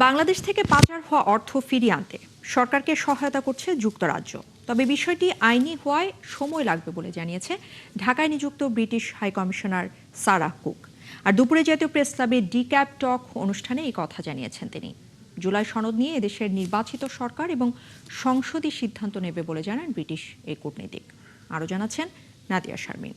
বাংলাদেশ থেকে পাচার হওয়া অর্থ ফিরিয়ে আনতে সরকারকে সহায়তা করছে যুক্তরাজ্য। তবে বিষয়টি আইনি হওয়ায় সময় লাগবে বলে জানিয়েছে ঢাকায় নিযুক্ত ব্রিটিশ হাইকমিশনার সারাহ কুক। আর দুপুরে জাতীয় প্রেস ক্লাবে ডিক্যাপ টক অনুষ্ঠানে এই কথা জানিয়েছেন তিনি। জুলাই সনদ নিয়ে এদেশের নির্বাচিত সরকার এবং সংসদই সিদ্ধান্ত নেবে বলে জানান ব্রিটিশ এই কূটনীতিক। আরও জানাচ্ছেন নাদিয়া শারমিন।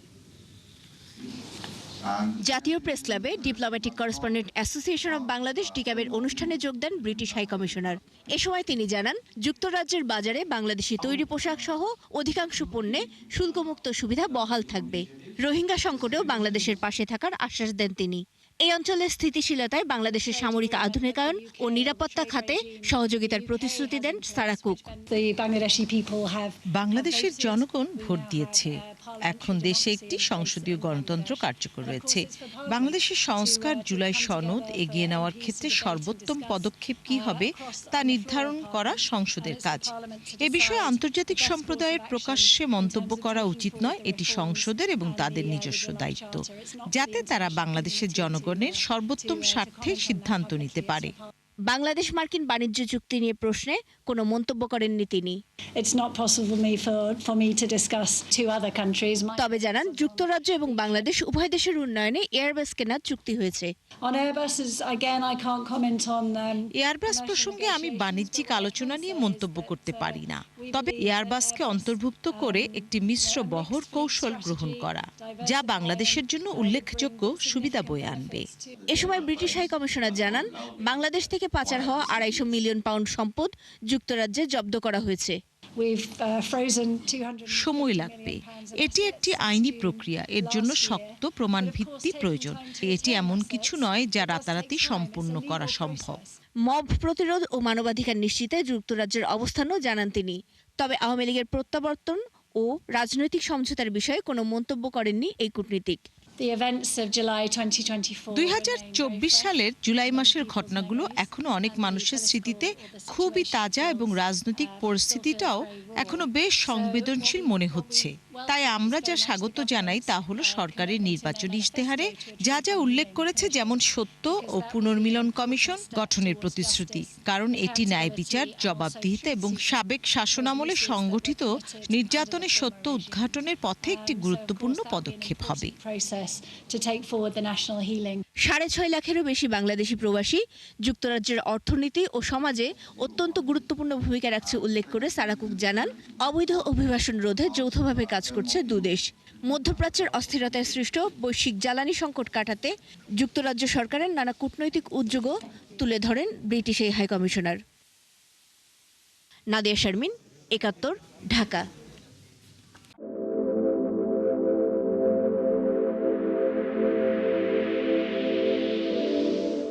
জাতীয় প্রেস ক্লাবে diplomatic correspondent association of Bangladesh ডিক্যাবের অনুষ্ঠানে যোগ দেন ব্রিটিশ হাইকমিশনার। এ সময় তিনি জানান, যুক্তরাজ্যের বাজারে বাংলাদেশি তৈরি পোশাক সহ অধিকাংশ পণ্যে শুল্কমুক্ত সুবিধা বহাল থাকবে। রোহিঙ্গা সংকটেও বাংলাদেশের পাশে থাকার আশ্বাস দেন তিনি। এই অঞ্চলের স্থিতিশীলতায় বাংলাদেশের সামরিক আধুনিকায়ন ও নিরাপত্তা খাতে সহযোগিতার প্রতিশ্রুতি দেন সারাহ কুক। বাংলাদেশের জনগণ ভোট দিয়েছে। এখন দেশে একটি সংসদীয় গণতন্ত্র কার্যকর রয়েছে। বাংলাদেশের সংস্কার জুলাই সনদ এগিয়ে নেওয়ার ক্ষেত্রে সর্বোত্তম পদক্ষেপ কি হবে তা নির্ধারণ করা সংসদের কাজ। এ বিষয়ে আন্তর্জাতিক সম্প্রদায়ের প্রকাশ্যে মন্তব্য করা উচিত নয়। এটি সংসদের এবং তাদের নিজস্ব দায়িত্ব, যাতে তারা বাংলাদেশের জনগণের সর্বোত্তম স্বার্থে সিদ্ধান্ত নিতে পারে। বাংলাদেশ মার্কিন বাণিজ্য চুক্তি নিয়ে প্রশ্নে কোনো মন্তব্য করেননি তিনি। তবে জানান, যুক্তরাজ্য এবং বাংলাদেশ উভয় দেশের উন্নয়নে এয়ারবাস কেনার চুক্তি হয়েছে। এয়ারবাস প্রসঙ্গে আমি বাণিজ্যিক আলোচনা নিয়ে মন্তব্য করতে পারি না। তবে এয়ারবাসকে অন্তর্ভুক্ত করে একটি মিশ্র বহর কৌশল গ্রহণ করা, যা বাংলাদেশের জন্য উল্লেখযোগ্য সুবিধা বয়ে আনবে। এ সময় ব্রিটিশ হাইকমিশনার জানান, বাংলাদেশ থেকে পাচার হওয়া 250 মিলিয়ন পাউন্ড সম্পদ যুক্তরাজ্যে জব্দ করা হয়েছে। সময় লাগবে। এটি একটি আইনি প্রক্রিয়া, এর জন্য শক্ত প্রমাণ ভিত্তি প্রয়োজন। এটি এমন কিছু নয় যা রাতারাতি সম্পূর্ণ করা সম্ভব। মব প্রতিরোধ ও মানবাধিকার নিশ্চিতে যুক্তরাজ্যের অবস্থানও জানান তিনি। তবে আওয়ামী লীগের প্রত্যাবর্তন ও রাজনৈতিক সমঝোতার বিষয়ে কোনো মন্তব্য করেননি এই কূটনীতিক। 2024 সালের জুলাই মাসের ঘটনাগুলো এখনো অনেক মানুষের স্মৃতিতে খুবই তাজা এবং রাজনৈতিক পরিস্থিতিটাও এখনো বেশ সংবেদনশীল মনে হচ্ছে। তাই আমরা যা স্বাগত জানাই তা হলো সরকারের নির্বাচনী ইশতেহারে যা যা উল্লেখ করেছে, যেমন সত্য ও পুনর্মিলন কমিশন গঠনের প্রতিশ্রুতি, কারণ এটি ন্যায় বিচার, জবাবদিহিতা এবং সাবেক শাসনামলে সংগঠিত নির্যাতনের সত্য উদ্ঘাটনের পথে একটি গুরুত্বপূর্ণ পদক্ষেপ হবে। 6.5 লাখেরও বেশি বাংলাদেশি প্রবাসী যুক্তরাজ্যের অর্থনীতি ও সমাজে অত্যন্ত গুরুত্বপূর্ণ ভূমিকা রাখছে উল্লেখ করে সারাহ কুক জানান, অবৈধ অভিবাসন রোধে যৌথভাবে কাজ করছে দুদেশ। মধ্যপ্রাচ্যের অস্থিরতায় সৃষ্ট বৈশ্বিক জ্বালানি সংকট কাটাতে যুক্তরাজ্য সরকারের নানা কূটনৈতিক উদ্যোগও তুলে ধরেন ব্রিটিশ এই হাইকমিশনার। নাদিয়া শারমিন, 71, ঢাকা।